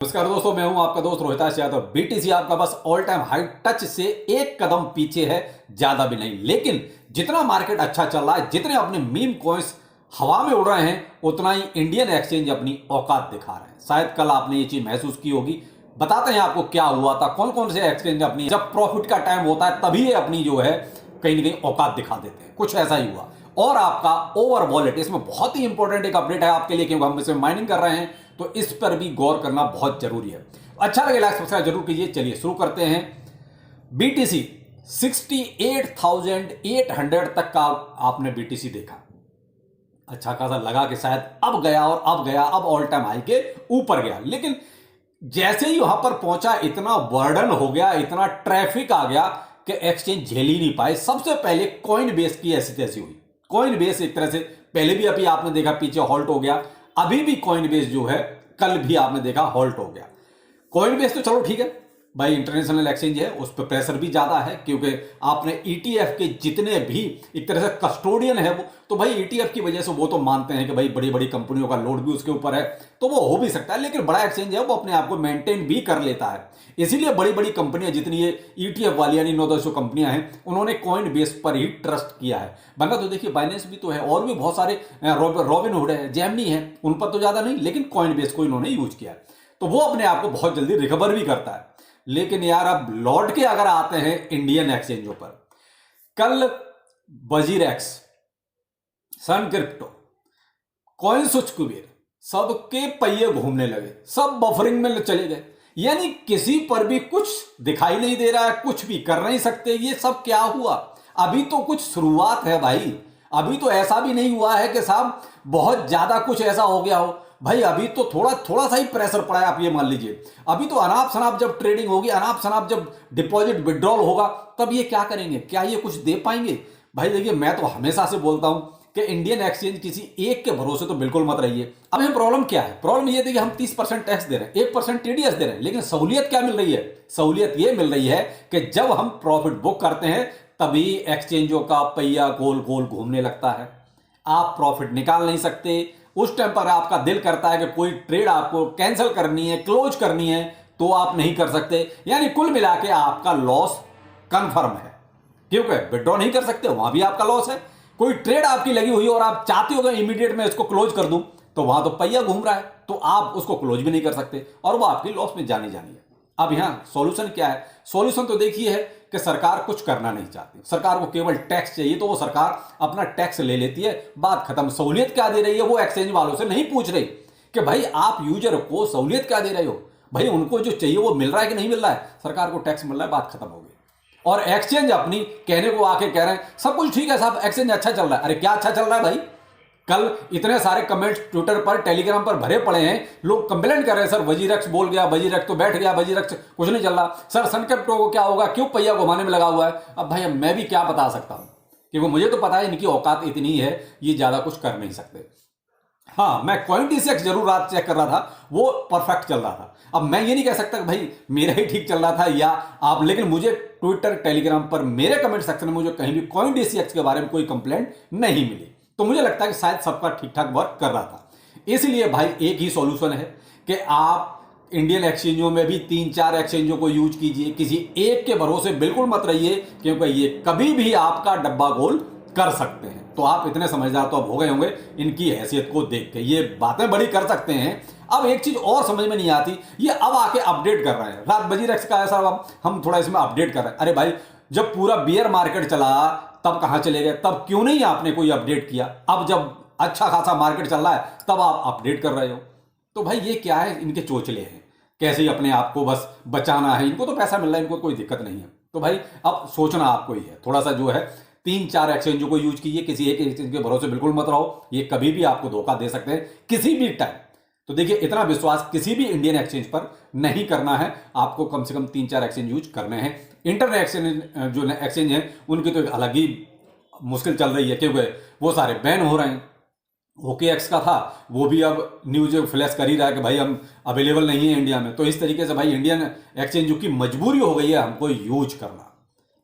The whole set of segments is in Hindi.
नमस्कार दोस्तों, मैं हूं आपका दोस्त रोहिताश यादव। बीटीसी आपका बस ऑल टाइम हाई टच से एक कदम पीछे है, ज्यादा भी नहीं। लेकिन जितना मार्केट अच्छा चल रहा है, जितने अपने मीम कॉइन्स हवा में उड़ रहे हैं, उतना ही इंडियन एक्सचेंज अपनी औकात दिखा रहे हैं। शायद कल आपने ये चीज महसूस की होगी। बताते हैं आपको क्या हुआ था, कौन कौन से एक्सचेंज अपनी जब प्रॉफिट का टाइम होता है तभी ये अपनी जो है कहीं ना कहीं औकात दिखा देते हैं। कुछ ऐसा ही हुआ। और आपका ओवर वॉलेट, इसमें बहुत ही इंपॉर्टेंट एक अपडेट है आपके लिए, क्योंकि हम इसमें माइनिंग कर रहे हैं, तो इस पर भी गौर करना बहुत जरूरी है। अच्छा लगे लाइक सब्सक्राइब जरूर कीजिए। चलिए शुरू करते हैं। बीटीसी 68,800 तक का आपने बीटीसी देखा, अच्छा खासा लगा कि शायद अब गया और अब गया, अब ऑल टाइम हाई के ऊपर गया। लेकिन जैसे ही वहां पर पहुंचा, इतना बर्डन हो गया, इतना ट्रैफिक आ गया कि एक्सचेंज झेल ही नहीं पाए। सबसे पहले कॉइन बेस की ऐसी तैसी हुई। कॉइन बेस एक तरह से पहले भी अभी आपने देखा पीछे हॉल्ट हो गया, अभी भी कॉइन बेस जो है कल भी आपने देखा हॉल्ट हो गया। कॉइन बेस तो चलो ठीक है भाई, इंटरनेशनल एक्सचेंज है, उस पर प्रेशर भी ज्यादा है, क्योंकि आपने ईटीएफ के जितने भी एक तरह से कस्टोडियन है वो, तो भाई ईटीएफ की वजह से वो तो मानते हैं कि भाई बड़ी बड़ी कंपनियों का लोड भी उसके ऊपर है, तो वो हो भी सकता है। लेकिन बड़ा एक्सचेंज है, वो अपने आप को मेंटेन भी कर लेता है। इसीलिए बड़ी बड़ी कंपनियां जितनी ये ईटीएफ वाली यानी 9-10 कंपनियां हैं, उन्होंने कॉइन बेस पर ही ट्रस्ट किया है। वरना तो देखिए बाइनेंस भी तो है, और भी बहुत सारे रॉबिनहुड है, जेमिनी है, उन पर तो ज्यादा नहीं, लेकिन कॉइन बेस को इन्होंने यूज किया है, तो वो अपने आप को बहुत जल्दी रिकवर भी करता है। लेकिन यार अब लौट के अगर आते हैं इंडियन एक्सचेंजों पर, कल वजीरेक्स, सन क्रिप्टो, कॉइन स्विच कुबेर, सबके पहिए घूमने लगे, सब बफरिंग में चले गए। यानी किसी पर भी कुछ दिखाई नहीं दे रहा है, कुछ भी कर नहीं सकते। ये सब क्या हुआ? अभी तो कुछ शुरुआत है भाई, अभी तो ऐसा भी नहीं हुआ है कि साहब बहुत ज्यादा कुछ ऐसा हो गया हो। भाई अभी तो थोड़ा थोड़ा सा ही प्रेशर पड़ा है, आप ये मान लीजिए। अभी तो अनाप शनाप जब ट्रेडिंग होगी, अनाप शनाप जब डिपॉजिट विड्रॉल होगा, तब ये क्या करेंगे? क्या ये कुछ दे पाएंगे? भाई देखिए, मैं तो हमेशा से बोलता हूं कि इंडियन एक्सचेंज किसी एक के भरोसे तो बिल्कुल मत रहिए। अब हमें प्रॉब्लम क्या है? प्रॉब्लम ये देखिए, हम 30% टैक्स दे रहे हैं, 1% टीडीएस दे रहे हैं, लेकिन सहूलियत क्या मिल रही है? सहूलियत ये मिल रही है कि जब हम प्रॉफिट बुक करते हैं तभी एक्सचेंजों का पहिया गोल गोल घूमने लगता है। आप प्रॉफिट निकाल नहीं सकते। उस टाइम पर आपका दिल करता है कि कोई ट्रेड आपको कैंसिल करनी है, क्लोज करनी है, तो आप नहीं कर सकते। यानी कुल मिला के आपका लॉस कंफर्म है, क्योंकि विड्रॉ नहीं कर सकते, वहां भी आपका लॉस है। कोई ट्रेड आपकी लगी हुई है और आप चाहते हो कि इमीडिएट में इसको क्लोज कर दूं, तो वहां तो पहिया घूम रहा है, तो आप उसको क्लोज भी नहीं कर सकते, और वो आपकी लॉस में जानी जानी है। अब यहां सॉल्यूशन क्या है? सॉल्यूशन तो देखिए है कि सरकार कुछ करना नहीं चाहती, सरकार को केवल टैक्स चाहिए, तो वो सरकार अपना टैक्स ले लेती है, बात खत्म। सहूलियत क्या दे रही है? वो एक्सचेंज वालों से नहीं पूछ रही कि भाई आप यूजर को सहूलियत क्या दे रहे हो। भाई उनको जो चाहिए वो मिल रहा है कि नहीं मिल रहा है? सरकार को टैक्स मिल रहा है, बात खत्म हो गई। और एक्सचेंज अपनी कहने को आके कह रहे हैं सब कुछ ठीक है साहब, एक्सचेंज अच्छा चल रहा है। अरे क्या अच्छा चल रहा है भाई? कल इतने सारे कमेंट्स ट्विटर पर, टेलीग्राम पर भरे पड़े हैं, लोग कंप्लेंट कर रहे हैं, सर वजीरक्स बोल गया, वजीरक्स तो बैठ गया, वजीरक्स कुछ नहीं चल रहा। सर सन क्रिप्टो को क्या होगा, क्यों पहिया घुमाने में लगा हुआ है? अब भाई मैं भी क्या बता सकता हूं, क्योंकि मुझे तो पता है इनकी औकात इतनी है, ये ज्यादा कुछ कर नहीं सकते। हाँ, मैं CoinDCX जरूर रात चेक कर रहा था, वो परफेक्ट चल रहा था। अब मैं ये नहीं कह सकता कि भाई मेरा ही ठीक चल रहा था या आप, लेकिन मुझे ट्विटर टेलीग्राम पर मेरे कमेंट सेक्शन में मुझे कहीं भी CoinDCX के बारे में कोई कंप्लेंट नहीं मिली, तो मुझे लगता है कि शायद सबका ठीक ठाक वर्क कर रहा था। इसलिए भाई एक ही सॉल्यूशन है कि आप इंडियन एक्सचेंजों में भी 3-4 एक्सचेंजों को यूज कीजिए, किसी एक के भरोसे बिल्कुल मत रहिए, क्योंकि ये कभी भी आपका डब्बा गोल कर सकते हैं। तो आप इतने समझदार तो अब हो गए होंगे इनकी हैसियत को देख के, ये बातें बड़ी कर सकते हैं। अब एक चीज और समझ में नहीं आती, ये अब आके अपडेट कर रहे हैं। रात वजीरक्स का ऐसा, हम थोड़ा इसमें अपडेट कर रहे हैं। अरे भाई जब पूरा बियर मार्केट चला तब कहां चले गए? तब क्यों नहीं आपने कोई अपडेट किया? अब जब अच्छा खासा मार्केट चल रहा है तब आप अपडेट कर रहे हो। तो भाई ये क्या है? इनके चोचले हैं, कैसे ही अपने आप को बस बचाना है। इनको तो पैसा मिल रहा है, इनको कोई दिक्कत नहीं है। तो भाई अब सोचना आपको ही है, थोड़ा सा जो है 3-4 एक्सचेंजों को यूज कीजिए, किसी एक एक्सचेंज के भरोसे बिल्कुल मत रहो, ये कभी भी आपको धोखा दे सकते हैं किसी भी टाइम। तो देखिए, इतना विश्वास किसी भी इंडियन एक्सचेंज पर नहीं करना है, आपको कम से कम 3-4 एक्सचेंज यूज करने हैं। इंटरनेट एक्सचेंज जो एक्सचेंज है उनकी तो एक अलग ही मुश्किल चल रही है, क्योंकि वो सारे बैन हो रहे हैं। OKX का था, वो भी अब न्यूज फ्लैश कर ही रहा है कि भाई हम अवेलेबल नहीं है इंडिया में। तो इस तरीके से भाई इंडियन एक्सचेंज की मजबूरी हो गई है हमको यूज करना।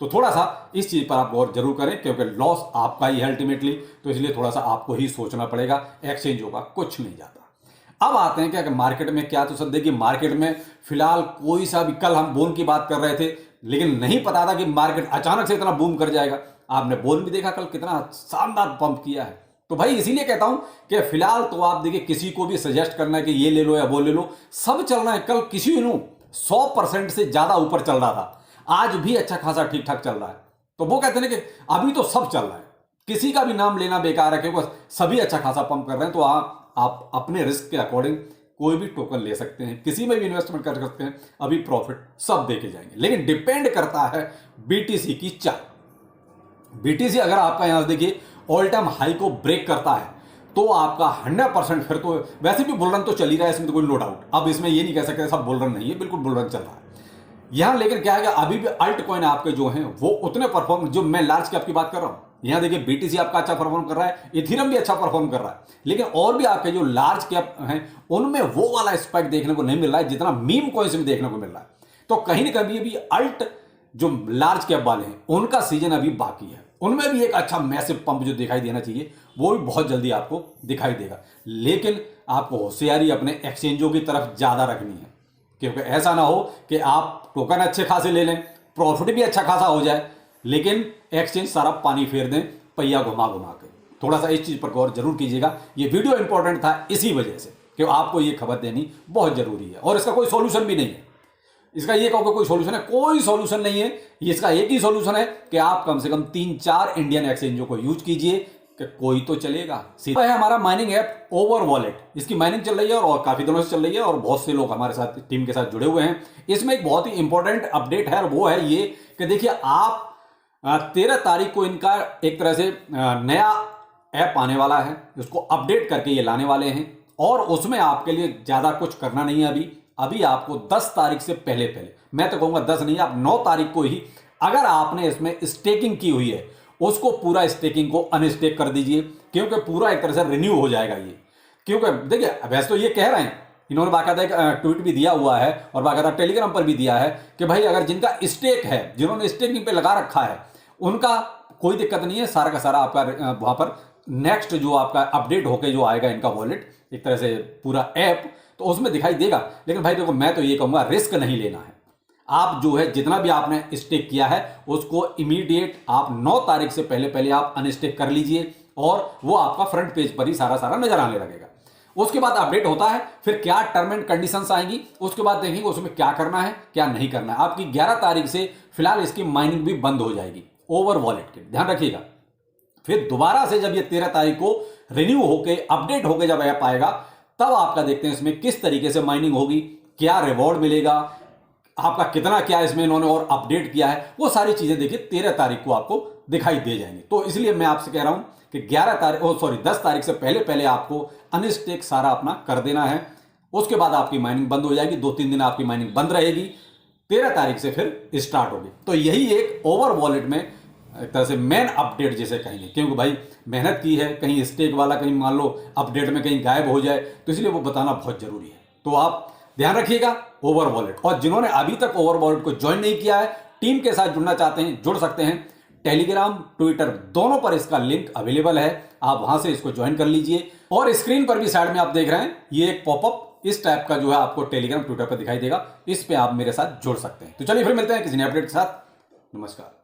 तो थोड़ा सा इस चीज पर आप गौर जरूर करें, क्योंकि लॉस आपका ही है अल्टीमेटली, तो इसलिए थोड़ा सा आपको ही सोचना पड़ेगा, एक्सचेंजों का कुछ नहीं जाता। अब आते हैं क्या कि मार्केट में क्या, तो सब देखिए मार्केट में फिलहाल कोई सा भी, कल हम बोन की बात कर रहे थे लेकिन नहीं पता था कि मार्केट अचानक से इतना बूम कर जाएगा। आपने बोन भी देखा कल कितना शानदार पंप किया है। तो भाई इसीलिए कहता हूं कि फिलहाल तो आप देखिए किसी को भी सजेस्ट करना है कि ये ले लो या वो ले लो, सब चलना है। कल किसी ने 100% से ज्यादा ऊपर चल रहा था, आज भी अच्छा खासा ठीक ठाक चल रहा है। तो वो कहते हैं कि अभी तो सब चल रहा है, किसी का भी नाम लेना बेकार है क्योंकि सभी अच्छा खासा पंप कर रहे हैं। तो आप अपने रिस्क के अकॉर्डिंग कोई भी टोकन ले सकते हैं, किसी में भी इन्वेस्टमेंट कर सकते हैं, अभी प्रॉफिट सब देके जाएंगे। लेकिन डिपेंड करता है बीटीसी की चाल। बीटीसी अगर आपका यहां देखिए ऑल टाइम हाई को ब्रेक करता है तो आपका 100% फिर तो वैसे भी बुल रन तो चल ही रहा है, इसमें तो कोई नो डाउट। अब इसमें ये नहीं कह सकते सब बुल रन नहीं है, बिल्कुल बुल रन चल रहा है यहां। लेकिन क्या है कि अभी भी अल्ट कॉइन आपके जो हैं वो उतने परफॉर्म, जो मैं लार्ज कैप की बात कर रहा हूं, यहां देखिए बीटीसी आपका अच्छा परफॉर्म कर रहा है, इथेरियम भी अच्छा परफॉर्म कर रहा है, लेकिन और भी आपके जो लार्ज कैप हैं उनमें वो वाला स्पाइक देखने को नहीं मिल रहा है जितना मीम कॉइन्स में देखने को मिल रहा है। तो कहीं ना कहीं भी अल्ट जो लार्ज कैप वाले हैं उनका सीजन अभी बाकी है, उनमें भी एक अच्छा मैसिव पंप जो दिखाई देना चाहिए वो भी बहुत जल्दी आपको दिखाई देगा। लेकिन आपको होशियारी अपने एक्सचेंजों की तरफ ज्यादा रखनी है, क्योंकि ऐसा ना हो कि आप टोकन अच्छे खासे ले लें, प्रॉफिट भी अच्छा खासा हो जाए, लेकिन एक्सचेंज सारा पानी फेर दें पहिया घुमा घुमा के। थोड़ा सा इस चीज पर गौर जरूर कीजिएगा। ये वीडियो इंपॉर्टेंट था इसी वजह से कि आपको ये खबर देनी बहुत जरूरी है, और इसका कोई सॉल्यूशन भी नहीं है। इसका ये कहो कि कोई सॉल्यूशन है, कोई सॉल्यूशन नहीं है। इसका एक ही सॉल्यूशन है कि आप कम से कम 3-4 इंडियन एक्सचेंजों को यूज कीजिए कि कोई तो चलेगा। सीधा है हमारा माइनिंग ऐप ओवर वॉलेट, इसकी माइनिंग चल रही है और काफी दिनों से चल रही है और बहुत से लोग हमारे साथ टीम के साथ जुड़े हुए हैं। इसमें एक बहुत ही इंपॉर्टेंट अपडेट है और वो है ये कि देखिए आप 13 तारीख को इनका एक तरह से नया ऐप आने वाला है, उसको अपडेट करके ये लाने वाले हैं और उसमें आपके लिए ज्यादा कुछ करना नहीं है। अभी आपको 10 तारीख से पहले मैं तो कहूंगा 10 नहीं, आप 9 तारीख को ही अगर आपने इसमें स्टेकिंग की हुई है उसको पूरा स्टेकिंग को अनस्टेक कर दीजिए, क्योंकि पूरा एक तरह से रिन्यू हो जाएगा ये। क्योंकि देखिए वैसे तो ये कह रहे हैं, इन्होंने बाकायदा एक ट्वीट भी दिया हुआ है और बाकायदा टेलीग्राम पर भी दिया है कि भाई अगर जिनका स्टेक है, जिन्होंने स्टेकिंग पे लगा रखा है, उनका कोई दिक्कत नहीं है, सारा का सारा आपका वहां पर नेक्स्ट जो आपका अपडेट होके जो आएगा इनका वॉलेट एक तरह से पूरा ऐप, तो उसमें दिखाई देगा। लेकिन भाई देखो मैं तो ये कहूंगा रिस्क नहीं लेना है। आप जो है जितना भी आपने स्टेक किया है उसको इमीडिएट आप 9 तारीख से पहले आप अनस्टेक कर लीजिए और वो आपका फ्रंट पेज पर ही सारा नजर आने लगेगा। उसके बाद अपडेट होता है, फिर क्या टर्म एंड कंडीशंस आएंगी, उसके बाद देखेंगे उसमें क्या करना है क्या नहीं करना है। आपकी 11 तारीख से फिलहाल इसकी माइनिंग भी बंद हो जाएगी ओवर वॉलेट के, ध्यान रखिएगा। फिर दोबारा से जब ये 13 तारीख को रिन्यू होके अपडेट होके जब ऐप आएगा तब आपका देखते हैं इसमें किस तरीके से माइनिंग होगी, क्या रिवॉर्ड मिलेगा, आपका कितना क्या इसमें इन्होंने और अपडेट किया है, वो सारी चीजें देखिए 13 तारीख को आपको दिखाई दे जाएंगे। तो इसलिए मैं आपसे कह रहा हूं कि 10 तारीख से पहले आपको अनस्टेक सारा अपना कर देना है। उसके बाद आपकी माइनिंग बंद हो जाएगी, 2-3 दिन आपकी माइनिंग बंद रहेगी, 13 तारीख से फिर स्टार्ट होगी। तो यही एक ओवर वॉलेट में एक तरह से मेन अपडेट जैसे कहेंगे, क्योंकि भाई मेहनत की है, कहीं स्टेक वाला कहीं मान लो अपडेट में कहीं गायब हो जाए, तो इसलिए वो बताना बहुत जरूरी है। तो आप ध्यान रखिएगा ओवर वॉलेट। और जिन्होंने अभी तक ओवर वॉलेट को ज्वाइन नहीं किया है, टीम के साथ जुड़ना चाहते हैं, जुड़ सकते हैं। टेलीग्राम ट्विटर दोनों पर इसका लिंक अवेलेबल है, आप वहां से इसको ज्वाइन कर लीजिए। और स्क्रीन पर भी साइड में आप देख रहे हैं ये एक पॉपअप इस टाइप का जो है आपको टेलीग्राम ट्विटर पर दिखाई देगा, इस पे आप मेरे साथ जुड़ सकते हैं। तो चलिए फिर मिलते हैं किसी नए अपडेट के साथ। नमस्कार।